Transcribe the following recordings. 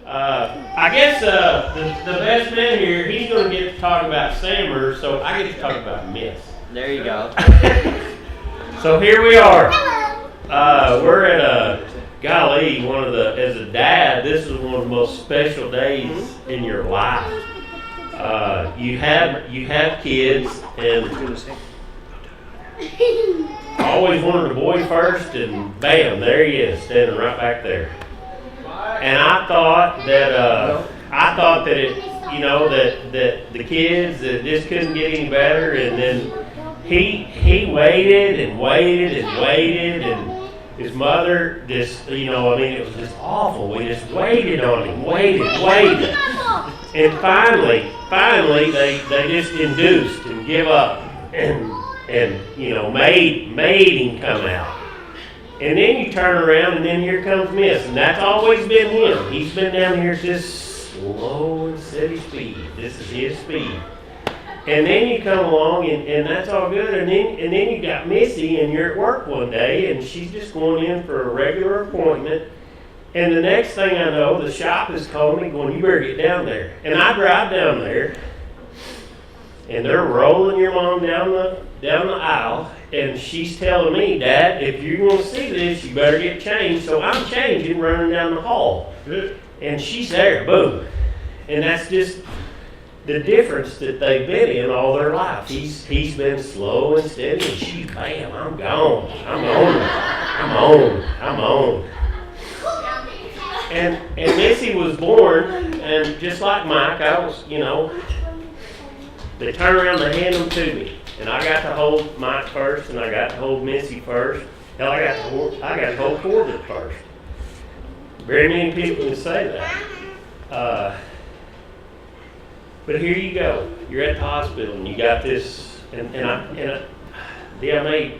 I guess the best man here, he's going to get to talk about Sammer, so I get to talk about Miss. There you go. So here we are. We're at golly, as a dad, this is one of the most special days in your life. You have kids, and I always wanted a boy first, and bam, there he is, standing right back there. And I thought that it, that the kids that this couldn't get any better, and then he waited and waited and waited, and his mother just, it was just awful. We just waited on him, waited, and finally they just induced and give up, and made him come out. And then you turn around, and then here comes Miss, and that's always been him. He's been down here just slow and steady speed. This is his speed. And then you come along, and that's all good. And then you got Missy, and you're at work one day, and she's just going in for a regular appointment. And the next thing I know, the shop is calling me, going, "You better get down there." And I drive down there, and they're rolling your mom down the aisle, and she's telling me, "Dad, if you're going to see this, you better get changed." So I'm changing, running down the hall, and she's there, boom. And that's just the difference that they've been in all their life. He's been slow and steady, and she's, bam, I'm gone. I'm on. And Missy was born, and just like Mike, I was, they turned around, they hand them to me. And I got to hold Mike first, and I got to hold Missy first. Hell, I got to hold Corbett first. Very many people can say that. But here you go. You're at the hospital, and you got this. And I may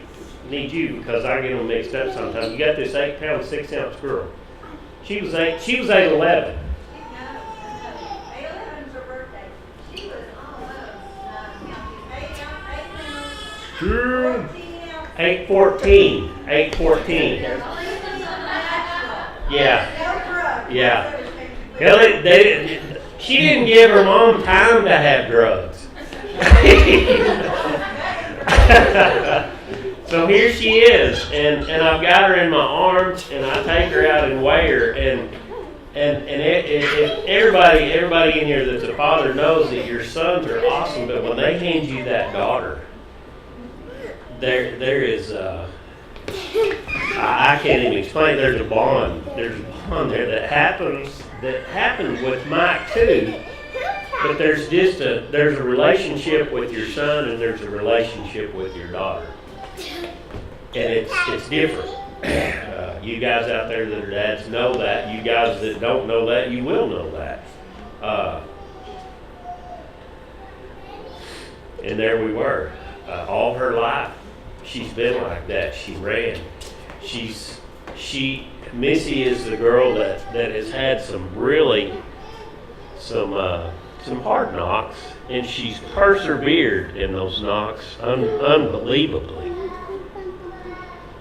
need you because I get them mixed up sometimes. You got this 8-pound, 6-ounce girl. She was 8'11". Girl, 8'14". Yeah. She didn't give her mom time to have drugs. So here she is, and I've got her in my arms, and I take her out and weigh her, and everybody in here that's a father knows that your sons are awesome, but when they hand you that daughter, there is I can't even explain. There's a bond there that happened with Mike too. But there's a relationship with your son, and there's a relationship with your daughter, and it's different. You guys out there that are dads know that. You guys that don't know that, you will know that. And there we were, all her life. She's been like that. She ran. Missy is the girl that has had some hard knocks, and she's persevered in those knocks unbelievably.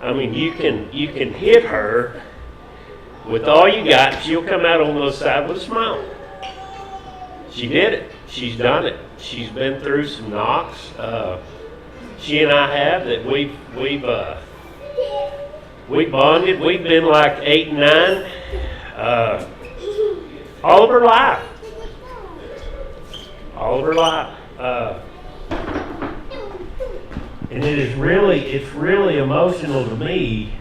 I mean, you can hit her with all you got. She'll come out on the other side with a smile. She did it. She's done it. She's been through some knocks. She and I have that we've bonded. We've been like 8 and 9 all of her life. And it's really emotional to me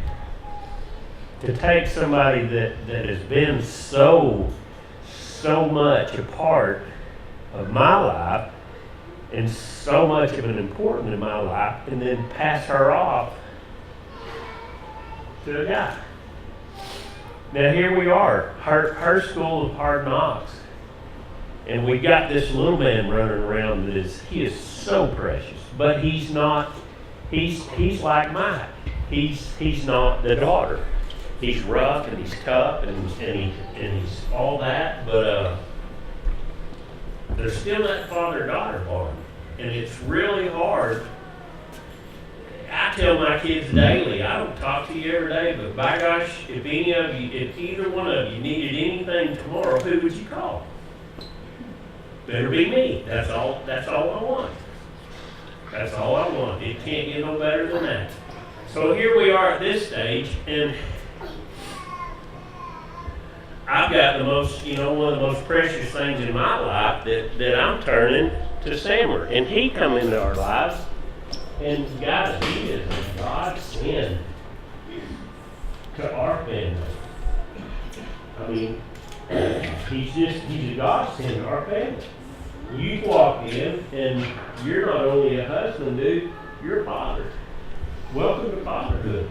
to take somebody that has been so much a part of my life and so much of an important in my life, and then pass her off to a guy. Now here we are, her school of hard knocks, and we got this little man running around that he is so precious, but he's not. He's like Mike. He's not the daughter. He's rough and he's tough and he's all that, but there's still that father-daughter bond, and it's really hard. I tell my kids daily, I don't talk to you every day, but by gosh, if either one of you needed anything tomorrow, who would you call? Better be me. That's all I want. That's all I want. It can't get no better than that. So here we are at this stage, and I've got the most, one of the most precious things in my life that I'm turning to Sammer. And he come into our lives, and guys, he is a godsend to our family. I mean, he's a godsend to our family. You walk in, and you're not only a husband, dude, you're a father. Welcome to fatherhood.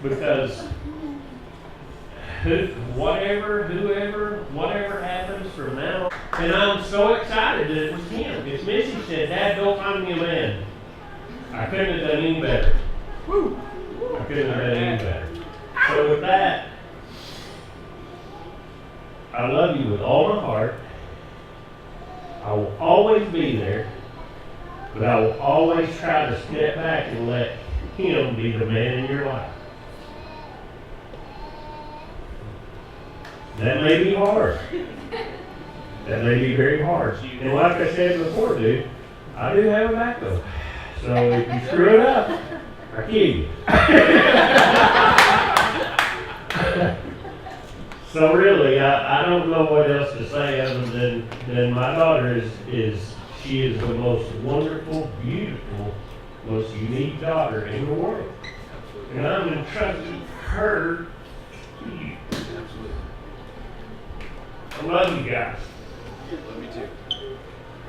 Because whatever happens from now, and I'm so excited that it was him. Because Missy said, Dad, go find me a man. I couldn't have done any better. I couldn't have done any better. So with that, I love you with all my heart. I will always be there, but I will always try to step back and let him be the man in your life. That may be hard. That may be very hard. And like I said before, dude, I do have a backbone. So if you screw it up, I kill you. So really, I don't know what else to say other than my daughter she is the most wonderful, beautiful, most unique daughter in the world. And I'm entrusting her to you. I love you guys. Love you too.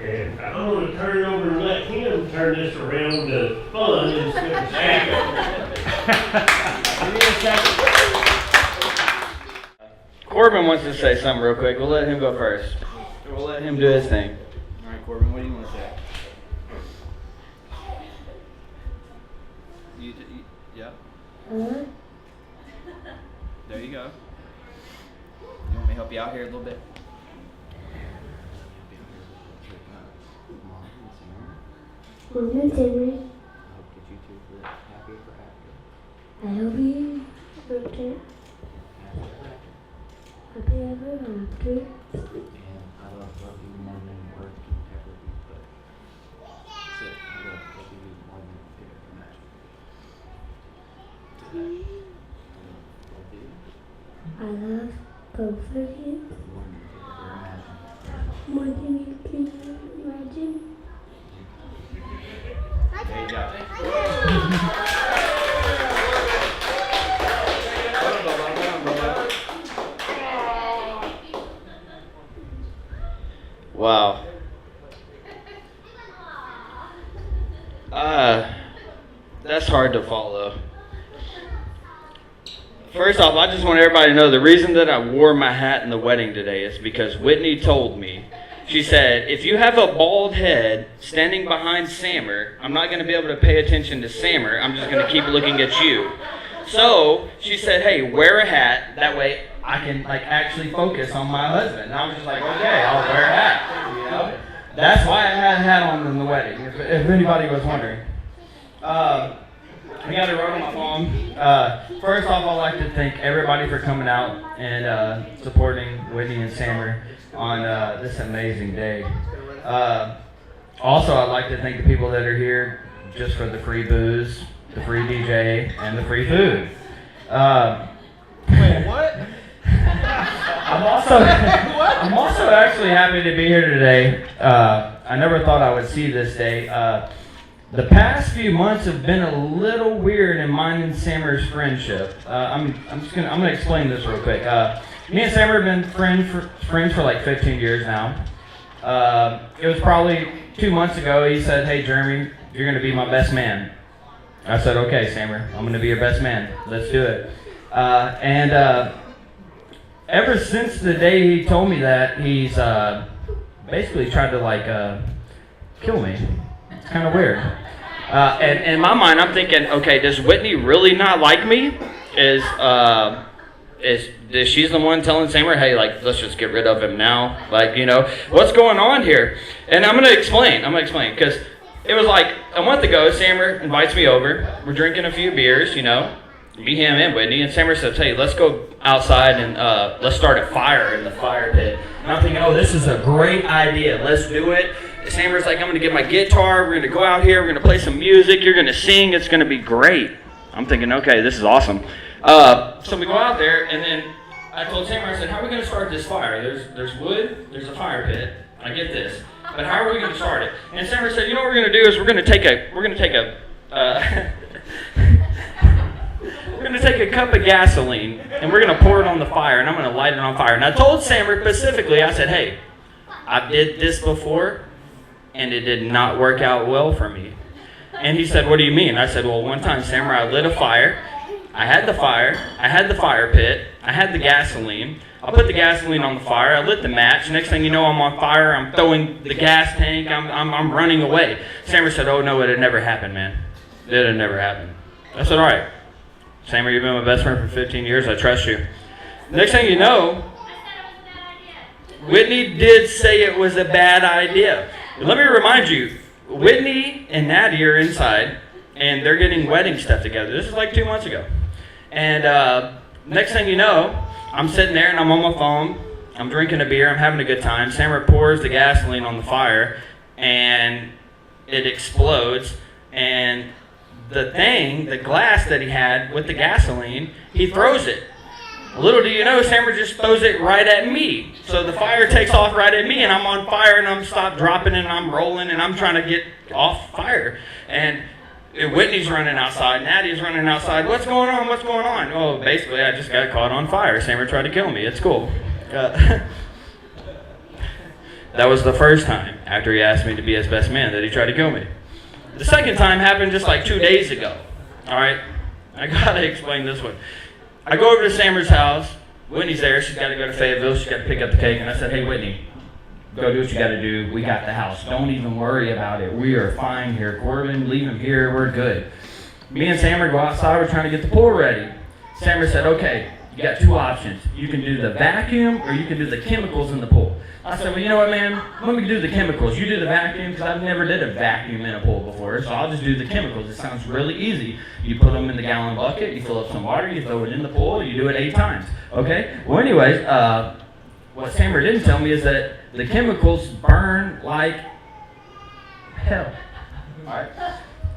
And I'm going to turn it over and let him turn this around to fun instead of shadow. Give me a second. Corbin wants to say something real quick. We'll let him go first. We'll let him do his thing. All right, Corbin, what do you want to say? Yeah. There you go. You want me to help you out here a little bit? Mom and Sammy, I hope you birthday. Happy ever after. And I love you more than words can ever be put. That's it. I love you more than you can imagine. I love both of you More than you can ever imagine. more than you can imagine. There you go. Wow. That's hard to follow. First off, I just want everybody to know the reason that I wore my hat in the wedding today is because Whitney told me. She said, if you have a bald head standing behind Sammer, I'm not going to be able to pay attention to Sammer. I'm just going to keep looking at you. So she said, hey, wear a hat. That way I can actually focus on my husband. And I was just like, okay, I'll wear a hat. You know? That's why I had a hat on in the wedding, if anybody was wondering. I got it right on my phone. First off, I'd like to thank everybody for coming out and supporting Whitney and Sammer on this amazing day. Also, I'd like to thank the people that are here just for the free booze, the free DJ, and the free food. Wait, what? I'm also actually happy to be here today. I never thought I would see this day. The past few months have been a little weird in mine and Sammer's friendship. I'm gonna explain this real quick. Me and Sammer have been friends for like 15 years now. It was probably 2 months ago. He said, "Hey Jeremy, you're gonna be my best man." I said, "Okay, Sammer, I'm gonna be your best man. Let's do it." Ever since the day he told me that, he's basically tried to kill me. It's kind of weird. And in my mind, I'm thinking, okay, does Whitney really not like me? Is she's the one telling Sammer, hey, let's just get rid of him now? What's going on here? And I'm gonna explain, because it was like a month ago, Sammer invites me over. We're drinking a few beers, you know, me, him, and Whitney. And Sammer says, hey, let's go outside and let's start a fire in the fire pit. And I'm thinking, oh, this is a great idea. Let's do it. Sammer's like, I'm going to get my guitar. We're going to go out here. We're going to play some music. You're going to sing. It's going to be great. I'm thinking, okay, this is awesome. So we go out there, and then I told Sammer, I said, how are we going to start this fire? There's wood. There's a fire pit. I get this. But how are we going to start it? And Sammer said, you know what we're going to do is we're going to take a cup of gasoline and we're going to pour it on the fire and I'm going to light it on fire. And I told Sammer specifically, I said, hey, I did this before and it did not work out well for me. And he said, what do you mean? I said, well, one time, Sammer, I lit a fire. I had the fire pit, I had the gasoline. I put the gasoline on the fire, I lit the match. Next thing you know, I'm on fire, I'm throwing the gas tank, I'm running away. Sammer said, oh no, it had never happened, man. It had never happened. I said, all right. Sammer, you've been my best friend for 15 years, I trust you. Next thing you know, Whitney did say it was a bad idea. Let me remind you, Whitney and Natty are inside, and they're getting wedding stuff together. This is like 2 months ago. And next thing you know, I'm sitting there and I'm on my phone. I'm drinking a beer. I'm having a good time. Sammer pours the gasoline on the fire, and it explodes. And the glass that he had with the gasoline, he throws it. Little do you know, Sammer just throws it right at me. So the fire takes off right at me, and I'm on fire, and I'm stopped dropping, and I'm rolling, and I'm trying to get off fire. And Whitney's running outside, Natty's running outside. What's going on? What's going on? Oh, basically, I just got caught on fire. Sammer tried to kill me. It's cool. That was the first time, after he asked me to be his best man, that he tried to kill me. The second time happened just like 2 days ago. All right? I got to explain this one. I go over to Sammer's house. Whitney's there. She's got to go to Fayetteville. She's got to pick up the cake. And I said, hey, Whitney, go do what you got to do. We got the house. Don't even worry about it. We are fine here. Corbin, leave him here. We're good. Me and Sammer go outside. We're trying to get the pool ready. Sammer said, okay, you got 2 options. You can do the vacuum or you can do the chemicals in the pool. I said, well, you know what, man? Let me do the chemicals. You do the vacuum because I've never did a vacuum in a pool before, so I'll just do the chemicals. It sounds really easy. You put them in the gallon bucket, you fill up some water, you throw it in the pool, you do it 8 times. Okay? Well, anyways, what Sammer didn't tell me is that the chemicals burn like hell. All right.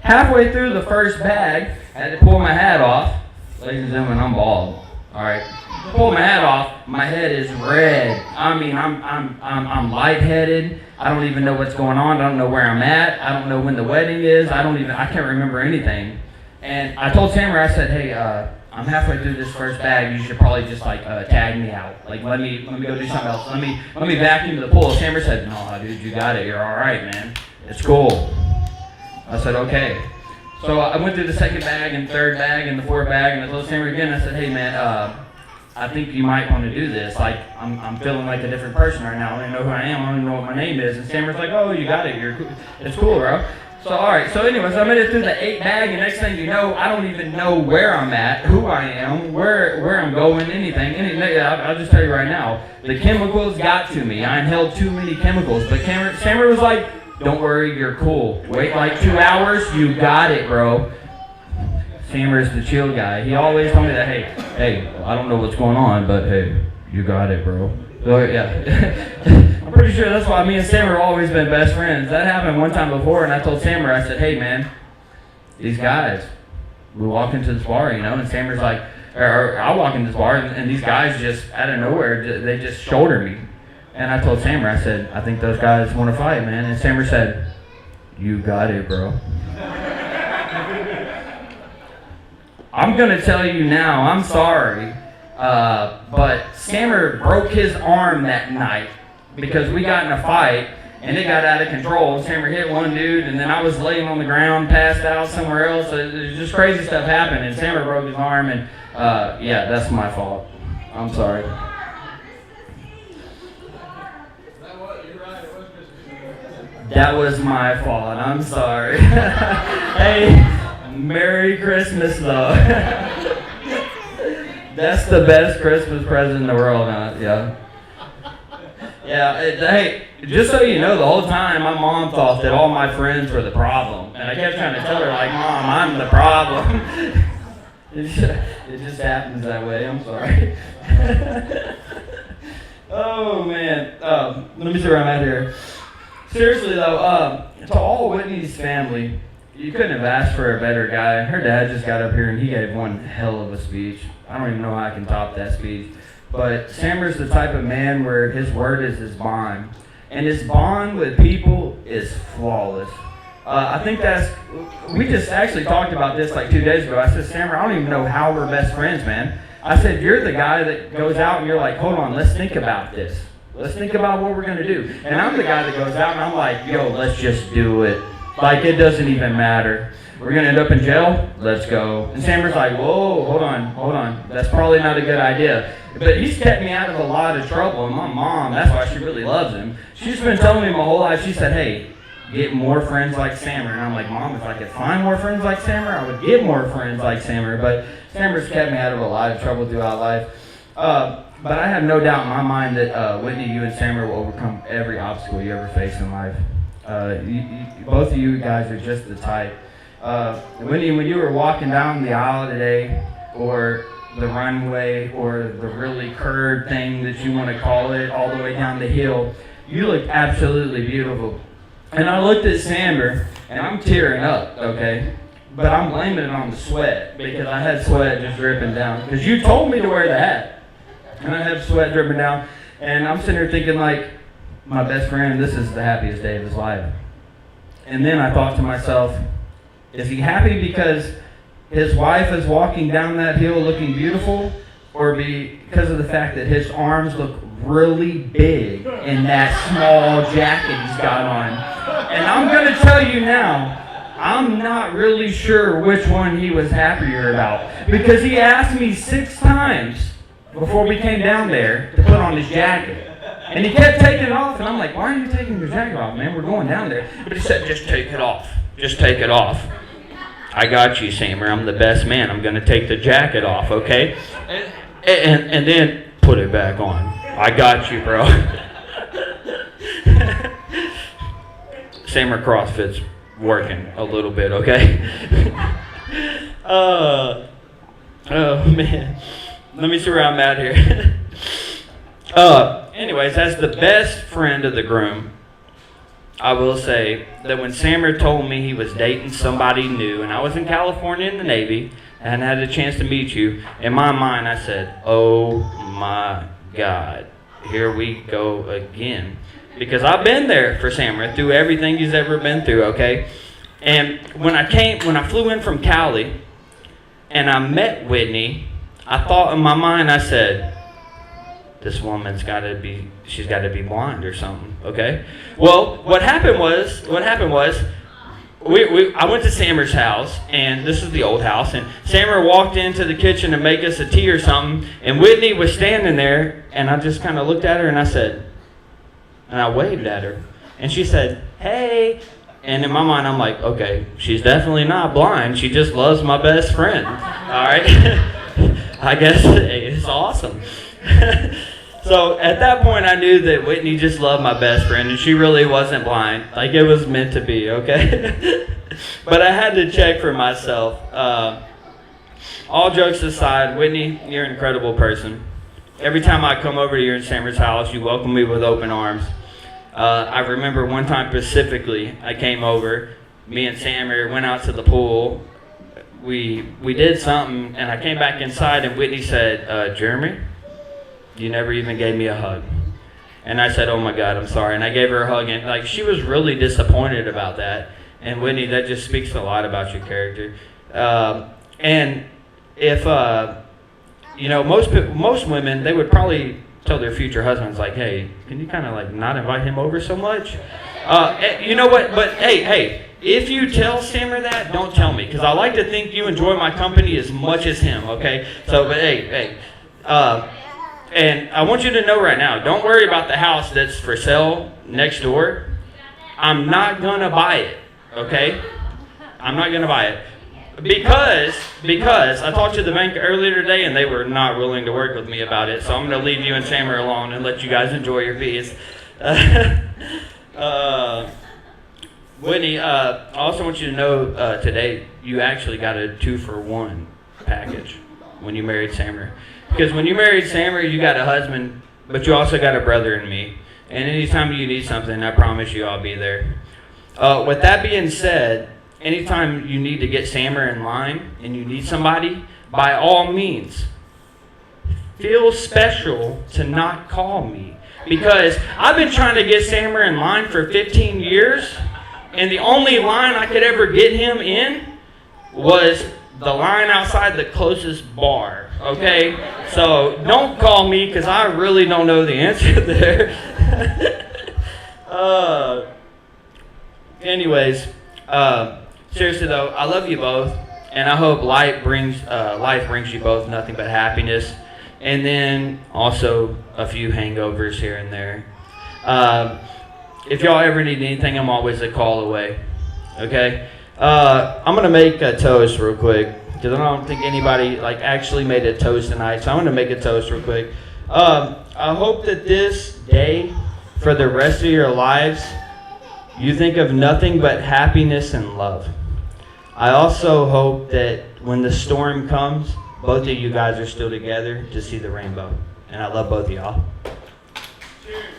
Halfway through the first bag, I had to pull my hat off. Ladies and gentlemen, I'm bald. All right. Pull my hat off. My head is red. I mean, I'm lightheaded. I don't even know what's going on. I don't know where I'm at. I don't know when the wedding is. I can't remember anything. And I told Sammer, I said, hey, I'm halfway through this first bag. You should probably just tag me out. Like let me go do something else. Let me vacuum the pool. Sammer said, no, dude, you got it. You're all right, man. It's cool. I said, okay. So I went through the second bag and third bag and the fourth bag, and I told Sammer again. I said, hey, man, I think you might want to do this. Like, I'm feeling like a different person right now. I don't even know who I am. I don't even know what my name is. And Sammer's like, oh, you got it. It's cool, bro. So, all right. So, anyways, I made it through the 8 bag, and next thing you know, I don't even know where I'm at, who I am, where I'm going, anything. I'll just tell you right now, the chemicals got to me. I inhaled too many chemicals. But Sammer was like, don't worry, you're cool. Wait like 2 hours, you got it, bro. Sammer is the chill guy. He always told me that, hey, I don't know what's going on, but hey, you got it, bro. So, yeah. I'm pretty sure that's why me and Sammer have always been best friends. That happened one time before, and I told Sammer, I said, hey, man, these guys, we walk into this bar, you know, and Sammer's like, or I walk into this bar, and these guys just, out of nowhere, they just shoulder me. And I told Sammer, I said, I think those guys want to fight, man. And Sammer said, you got it, bro. I'm going to tell you now, I'm sorry, but Sammer broke his arm that night because we got in a fight, and it got out of control. Sammer hit one dude, and then I was laying on the ground, passed out somewhere else. Just crazy stuff happened, and Sammer broke his arm, and yeah, that's my fault. I'm sorry. That was my fault. I'm sorry. Hey, Merry Christmas, though. That's the best Christmas present in the world, huh? Yeah. Yeah, hey, just so you know, the whole time my mom thought that all my friends were the problem. And I kept trying to tell her, like, Mom, I'm the problem. It just happens that way, I'm sorry. Oh, man. Let me see where I'm at here. Seriously, though, to all Whitney's family, you couldn't have asked for a better guy. Her dad just got up here and he gave one hell of a speech. I don't even know how I can top that speech. But Sammer's the type of man where his word is his bond. And his bond with people is flawless. I think we just actually talked about this like 2 days ago. I said, Sammer, I don't even know how we're best friends, man. I said, you're the guy that goes out and you're like, hold on, let's think about this. Let's think about what we're going to do. And I'm the guy that goes out and I'm like, yo, let's just do it. Like, it doesn't even matter. We're going to end up in jail? Let's go. And Sammer's like, whoa, hold on. That's probably not a good idea. But he's kept me out of a lot of trouble. And my mom, that's why she really loves him. She's been telling me my whole life, she said, hey, get more friends like Sammer. And I'm like, Mom, if I could find more friends like Sammer, I would get more friends like Sammer. But Sammer's kept me out of a lot of trouble throughout life. But I have no doubt in my mind that Whitney, you and Sammer will overcome every obstacle you ever face in life. Both of you guys are just the type. Whitney, when you were walking down the aisle today, or the runway, or the really curved thing that you want to call it, all the way down the hill, you looked absolutely beautiful. And I looked at Sammer, and I'm tearing up, okay? But I'm blaming it on the sweat, because I had sweat just dripping down. Because you told me to wear the hat. And I have sweat dripping down, and I'm sitting here thinking, like, my best friend, this is the happiest day of his life. And then I thought to myself, is he happy because his wife is walking down that hill looking beautiful, or because of the fact that his arms look really big in that small jacket he's got on? And I'm going to tell you now, I'm not really sure which one he was happier about, because he asked me 6 times before we came down there to put on his jacket. And he kept taking it off, and I'm like, why are you taking your jacket off, man? We're going down there. But he said, just take it off. Just take it off. I got you, Sammer. I'm the best man. I'm going to take the jacket off, okay? And then put it back on. I got you, bro. Sammer CrossFit's working a little bit, okay? Oh, man. Let me see where I'm at here. Anyways, as the best friend of the groom, I will say that when Sammer told me he was dating somebody new, and I was in California in the Navy, and had a chance to meet you, in my mind I said, oh my God, here we go again. Because I've been there for Sammer through everything he's ever been through, okay? And when I flew in from Cali, and I met Whitney, I thought in my mind, I said, this woman's she's got to be blind or something, okay? Well, what happened was, I went to Sammer's house, and this is the old house, and Sammer walked into the kitchen to make us a tea or something, and Whitney was standing there, and I just kind of looked at her, and I waved at her, and she said, hey. And in my mind, I'm like, okay, she's definitely not blind, she just loves my best friend, all right? I guess it's awesome. So at that point, I knew that Whitney just loved my best friend, and she really wasn't blind. Like, it was meant to be, okay? But I had to check for myself. All jokes aside, Whitney, you're an incredible person. Every time I come over to your and Sammer's house, you welcome me with open arms. I remember one time specifically, I came over, me and Sammer went out to the pool. We did something, and I came back inside, and Whitney said, Jeremy, you never even gave me a hug. And I said, oh my God, I'm sorry. And I gave her a hug, and like, she was really disappointed about that. And Whitney, that just speaks a lot about your character. And if, most women, they would probably tell their future husbands, like, hey, can you kind of like not invite him over so much? You know what, but hey, if you tell Sammer that, don't tell me, because I like to think you enjoy my company as much as him, okay? So, but hey, and I want you to know right now, don't worry about the house that's for sale next door. I'm not going to buy it, okay? I'm not going to buy it. Because I talked to the bank earlier today and they were not willing to work with me about it. So I'm going to leave you and Sammer alone and let you guys enjoy your fees. Whitney, I also want you to know today you actually got a 2-for-1 package when you married Sammer. Because when you married Sammer, you got a husband, but you also got a brother in me. And anytime you need something, I promise you I'll be there. With that being said, anytime you need to get Sammer in line and you need somebody, by all means, feel special to not call me. Because I've been trying to get Sammer in line for 15 years, and the only line I could ever get him in was the line outside the closest bar, okay? So don't call me because I really don't know the answer there. Anyways, seriously though, I love you both, and I hope life brings you both nothing but happiness, and then also a few hangovers here and there. If y'all ever need anything, I'm always a call away. Okay, I'm gonna make a toast real quick because I don't think anybody actually made a toast tonight, so I'm gonna make a toast real quick. I hope that this day, for the rest of your lives, you think of nothing but happiness and love. I also hope that when the storm comes, both of you guys are still together to see the rainbow. And I love both of y'all. Cheers.